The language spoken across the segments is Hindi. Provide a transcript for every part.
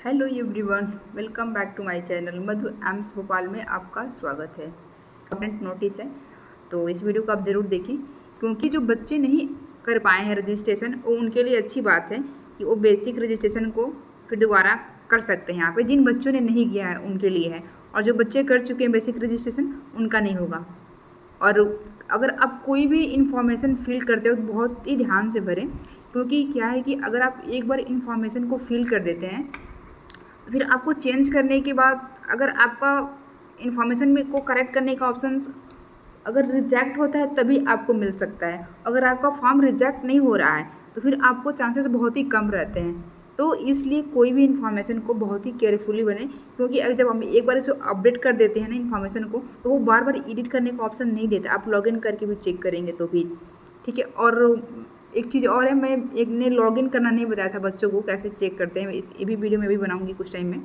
Hello everyone, welcome back to my channel Madhu AIIMS Bhopal में आपका स्वागत है। इम्पोर्टेंट नोटिस है, तो इस वीडियो को आप ज़रूर देखें क्योंकि जो बच्चे नहीं कर पाए हैं रजिस्ट्रेशन, वो उनके लिए अच्छी बात है कि वो बेसिक रजिस्ट्रेशन को फिर दोबारा कर सकते हैं। यहाँ पे जिन बच्चों ने नहीं किया है उनके लिए है, और जो बच्चे कर चुके हैं बेसिक रजिस्ट्रेशन उनका नहीं होगा। और अगर आप कोई भी इंफॉर्मेशन फिल करते हो तो बहुत ही ध्यान से भरें, क्योंकि क्या है कि अगर आप एक बार इंफॉर्मेशन को फिल कर देते हैं फिर आपको चेंज करने के बाद अगर आपका इन्फॉर्मेशन में को करेक्ट करने का ऑप्शन अगर रिजेक्ट होता है तभी आपको मिल सकता है। अगर आपका फॉर्म रिजेक्ट नहीं हो रहा है तो फिर आपको चांसेस बहुत ही कम रहते हैं। तो इसलिए कोई भी इन्फॉर्मेशन को बहुत ही केयरफुली बने, क्योंकि अगर जब हम एक बार इसे अपडेट कर देते हैं ना इन्फॉर्मेशन को, तो वो बार बार एडिट करने का ऑप्शन नहीं देता। आप लॉगिन करके भी चेक करेंगे तो भी ठीक है। और एक चीज़ और है, मैं एक ने लॉगिन करना नहीं बताया था बच्चों को कैसे चेक करते हैं। ये भी वीडियो मैं भी बनाऊंगी कुछ टाइम में,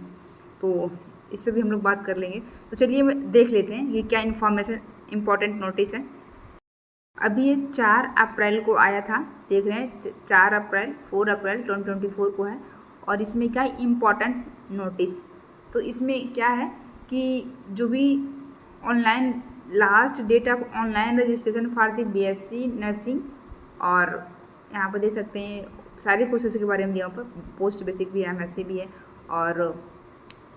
तो इस पर भी हम लोग बात कर लेंगे। तो चलिए देख लेते हैं ये क्या इन्फॉर्मेशन इम्पॉर्टेंट नोटिस है। अभी ये 4 अप्रैल को आया था, देख रहे हैं 4 अप्रैल 4 अप्रैल 2024 को है। और इसमें क्या है इम्पॉर्टेंट नोटिस, तो इसमें क्या है कि जो भी online last date of online registration for the BSc nursing, और यहाँ पर देख सकते हैं सारे कोर्सेज के बारे में दिया पर पोस्ट बेसिक भी है, एमएससी भी है, और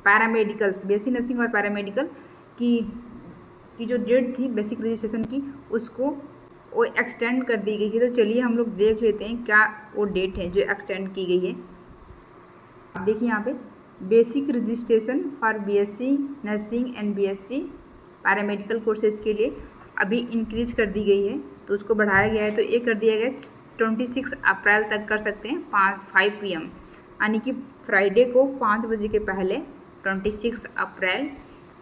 पैरामेडिकल्स बीएससी नर्सिंग और पैरामेडिकल की जो डेट थी बेसिक रजिस्ट्रेशन की उसको वो एक्सटेंड कर दी गई है। तो चलिए हम लोग देख लेते हैं क्या वो डेट है जो एक्सटेंड की गई है। आप देखिए यहाँ पे basic registration for BSc nursing and BSc paramedical courses के लिए अभी इंक्रीज कर दी गई है, तो उसको बढ़ाया गया है। तो ये कर दिया गया 26 अप्रैल तक कर सकते हैं 5 PM, यानी कि फ्राइडे को 5 बजे के पहले 26 अप्रैल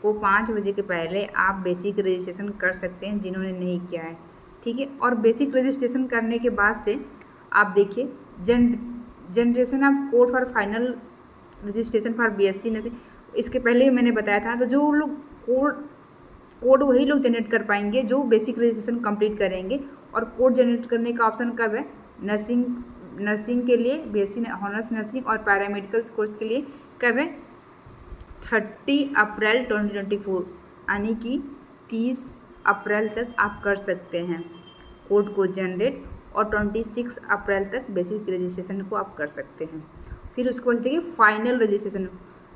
को 5 बजे के पहले आप बेसिक रजिस्ट्रेशन कर सकते हैं जिन्होंने नहीं किया है, ठीक है। और बेसिक रजिस्ट्रेशन करने के बाद से आप देखिए generation of code for final registration for BSc nursing, इसके पहले मैंने बताया था। तो जो लोग कोड वही लोग जनरेट कर पाएंगे जो बेसिक रजिस्ट्रेशन कंप्लीट करेंगे। और कोड जनरेट करने का ऑप्शन कब है, नर्सिंग के लिए बीएससी ऑनर्स नर्सिंग और पैरामेडिकल कोर्स के लिए कब है 30 अप्रैल 2024, यानी कि 30 अप्रैल तक आप कर सकते हैं कोड को जनरेट, और 26 अप्रैल तक बेसिक रजिस्ट्रेशन को आप कर सकते हैं। फिर उसके बाद देखिए फाइनल रजिस्ट्रेशन,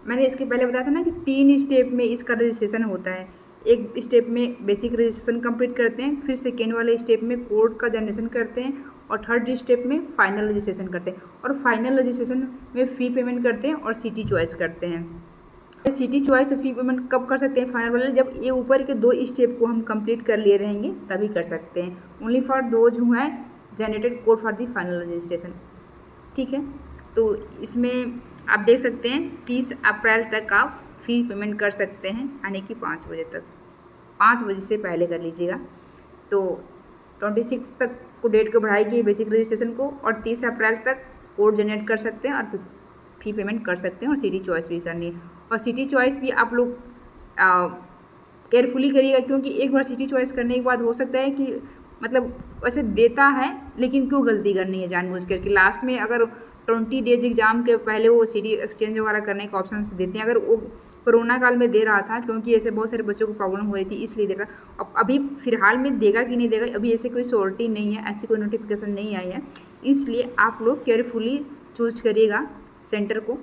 मैंने इसके पहले बताया था ना कि 3 स्टेप में इसका रजिस्ट्रेशन होता है। एक स्टेप में बेसिक रजिस्ट्रेशन कंप्लीट करते हैं, फिर सेकेंड वाले स्टेप में कोड का जनरेशन करते हैं, और थर्ड स्टेप में फाइनल रजिस्ट्रेशन करते हैं। और फाइनल रजिस्ट्रेशन में फ़ी पेमेंट करते हैं और सिटी चॉइस करते हैं। सिटी चॉइस और फी पेमेंट कब कर सकते हैं फाइनल वाले, जब ये ऊपर के 2 स्टेप को हम कंप्लीट कर लिए रहेंगे तभी कर सकते हैं। ओनली फॉर दोज हु है generated code for the final registration, ठीक है। तो इसमें आप देख सकते हैं 30 अप्रैल तक आप फ़ी पेमेंट कर सकते हैं, यानी कि 5 बजे तक, 5 बजे से पहले कर लीजिएगा। तो 26 तक को डेट को बढ़ाएगी बेसिक रजिस्ट्रेशन को, और 30 अप्रैल तक कोड जनरेट कर सकते हैं और फ़ी पेमेंट कर सकते हैं, और सिटी चॉइस भी करनी है। और सिटी चॉइस भी आप लोग केयरफुली करिएगा, क्योंकि एक बार सिटी चॉइस करने के बाद हो सकता है कि मतलब वैसे देता है लेकिन क्यों गलती करनी है जानबूझ कर, कि लास्ट में अगर 20 डेज एग्जाम के पहले वो सिटी एक्सचेंज वगैरह करने का ऑप्शन देते हैं। अगर वो कोरोना काल में दे रहा था, क्योंकि ऐसे बहुत सारे बच्चों को प्रॉब्लम हो रही थी इसलिए दे रहा। अब अभी फ़िलहाल में देगा कि नहीं देगा अभी ऐसे कोई श्योरिटी नहीं है, ऐसी कोई नोटिफिकेशन नहीं आई है। इसलिए आप लोग केयरफुली चूज करिएगा सेंटर को,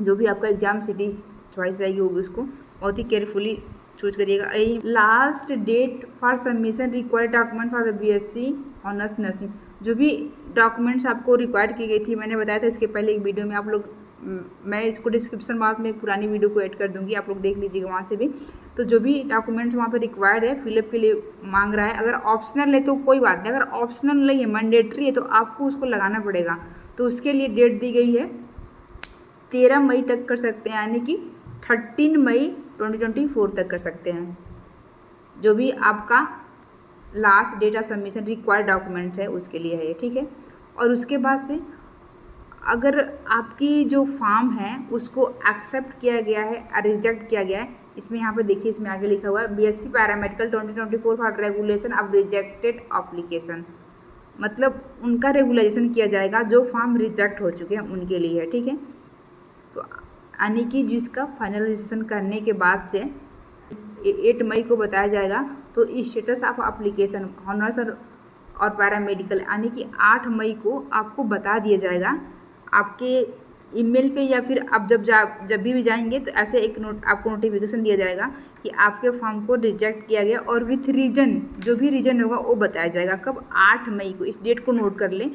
जो भी आपका एग्ज़ाम सिटी चॉइस रहेगी वो भी उसको बहुत ही केयरफुली चूज करिएगा। Last date for submission required document for the BSc honours nursing, जो भी डॉक्यूमेंट्स आपको रिक्वायर्ड की गई थी मैंने बताया था इसके पहले एक वीडियो में। आप लोग मैं इसको डिस्क्रिप्शन बॉक्स में पुरानी वीडियो को ऐड कर दूंगी, आप लोग देख लीजिएगा वहाँ से भी। तो जो भी डॉक्यूमेंट्स वहाँ पे रिक्वायर्ड है फिलअप के लिए मांग रहा है, अगर ऑप्शनल है तो कोई बात नहीं, अगर ऑप्शनल नहीं है मैंडेटरी है तो आपको उसको लगाना पड़ेगा। तो उसके लिए डेट दी गई है 13 मई तक कर सकते हैं, यानी कि 13 मई 2024 तक कर सकते हैं, जो भी आपका last date of submission required documents है उसके लिए है ये, ठीक है। और उसके बाद से अगर आपकी जो फॉर्म है उसको एक्सेप्ट किया गया है और रिजेक्ट किया गया है, इसमें यहाँ पर देखिए इसमें आगे लिखा हुआ है BSc paramedical 2024 for regulation of rejected application, मतलब उनका रेगुलाइजेशन किया जाएगा जो फॉर्म रिजेक्ट हो चुके हैं उनके लिए है, ठीक है। तो यानी कि जिसका फाइनल रजिस्ट्रेशन करने के बाद से 8 मई को बताया जाएगा। तो स्टेटस ऑफ एप्लीकेशन ऑनर्स और पैरामेडिकल यानी कि 8 मई को आपको बता दिया जाएगा आपके ईमेल पे, या फिर आप जब भी जाएंगे तो ऐसे एक आपको नोटिफिकेशन दिया जाएगा कि आपके फॉर्म को रिजेक्ट किया गया, और विथ रीज़न, जो भी रीज़न होगा वो बताया जाएगा कब, 8 मई को। इस डेट को नोट कर लें।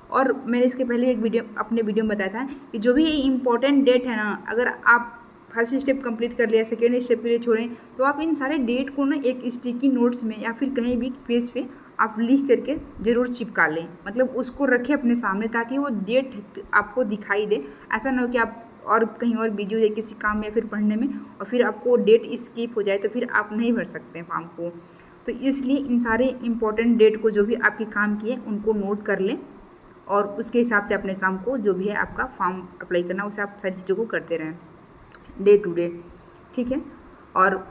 और मैंने इसके पहले अपने वीडियो में बताया था कि जो भी ये इम्पोर्टेंट डेट है ना, अगर आप फर्स्ट स्टेप कंप्लीट कर लिया, सेकेंड स्टेप के लिए छोड़ें, तो आप इन सारे डेट को ना एक स्टिकी नोट्स में या फिर कहीं भी पेज पे आप लिख करके ज़रूर चिपका लें, मतलब उसको रखें अपने सामने, ताकि वो डेट आपको दिखाई दे। ऐसा ना हो कि आप और कहीं और बिजी हो जाए किसी काम में या फिर पढ़ने में, और फिर आपको डेट स्किप हो जाए तो फिर आप नहीं भर सकते फॉर्म को। तो इसलिए इन सारे इम्पोर्टेंट डेट को जो भी आपके काम किए उनको नोट कर लें, और उसके हिसाब से अपने काम को जो भी है आपका फॉर्म अप्लाई करना, उसे आप सारी चीज़ों को करते रहें डे टू डे, ठीक है। और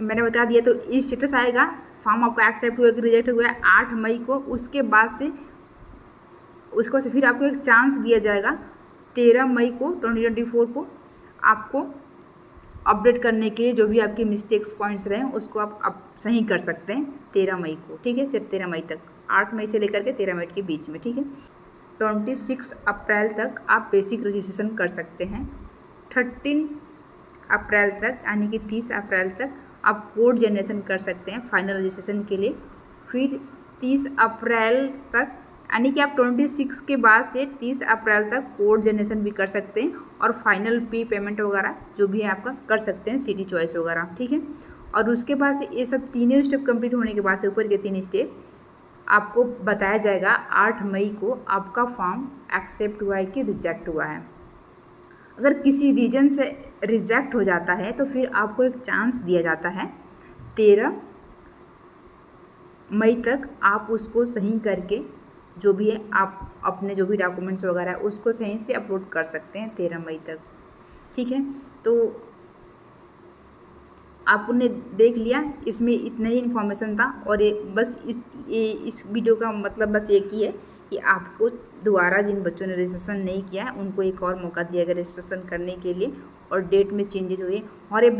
मैंने बता दिया, तो ये स्टेटस आएगा, फॉर्म आपका एक्सेप्ट हुआ कि रिजेक्ट हुआ है 8 मई को। उसके बाद से फिर आपको एक चांस दिया जाएगा 13 मई को 2024 को आपको अपडेट करने के लिए, जो भी आपके मिस्टेक्स पॉइंट्स रहे उसको आप सही कर सकते हैं 13 मई को, ठीक है। सिर्फ 13 मई तक, 8 मई से लेकर के 13 मई के बीच में, ठीक है। 26 अप्रैल तक आप बेसिक रजिस्ट्रेशन कर सकते हैं। 13 अप्रैल तक यानी कि 30 अप्रैल तक आप कोड जनरेशन कर सकते हैं फाइनल रजिस्ट्रेशन के लिए। फिर 30 अप्रैल तक यानी कि आप 26 के बाद से 30 अप्रैल तक कोड जनरेशन भी कर सकते हैं, और फाइनल पेमेंट वगैरह जो भी है आपका कर सकते हैं, सिटी चॉइस वगैरह, ठीक है। और उसके बाद से ये सब तीनों स्टेप कंप्लीट होने के बाद से ऊपर के 3 स्टेप आपको बताया जाएगा 8 मई को आपका फॉर्म एक्सेप्ट हुआ है कि रिजेक्ट हुआ है। अगर किसी रीजन से रिजेक्ट हो जाता है तो फिर आपको एक चांस दिया जाता है 13 मई तक आप उसको सही करके, जो भी है आप अपने जो भी डॉक्यूमेंट्स वगैरह है उसको सही से अपलोड कर सकते हैं 13 मई तक, ठीक है। तो आपने देख लिया, इसमें इतना ही इन्फॉर्मेशन था। और ये बस इस वीडियो का मतलब बस एक ही है कि आपको दोबारा जिन बच्चों ने रजिस्ट्रेशन नहीं किया है उनको एक और मौका दिया गया रजिस्ट्रेशन करने के लिए, और डेट में चेंजेस हुए। और ये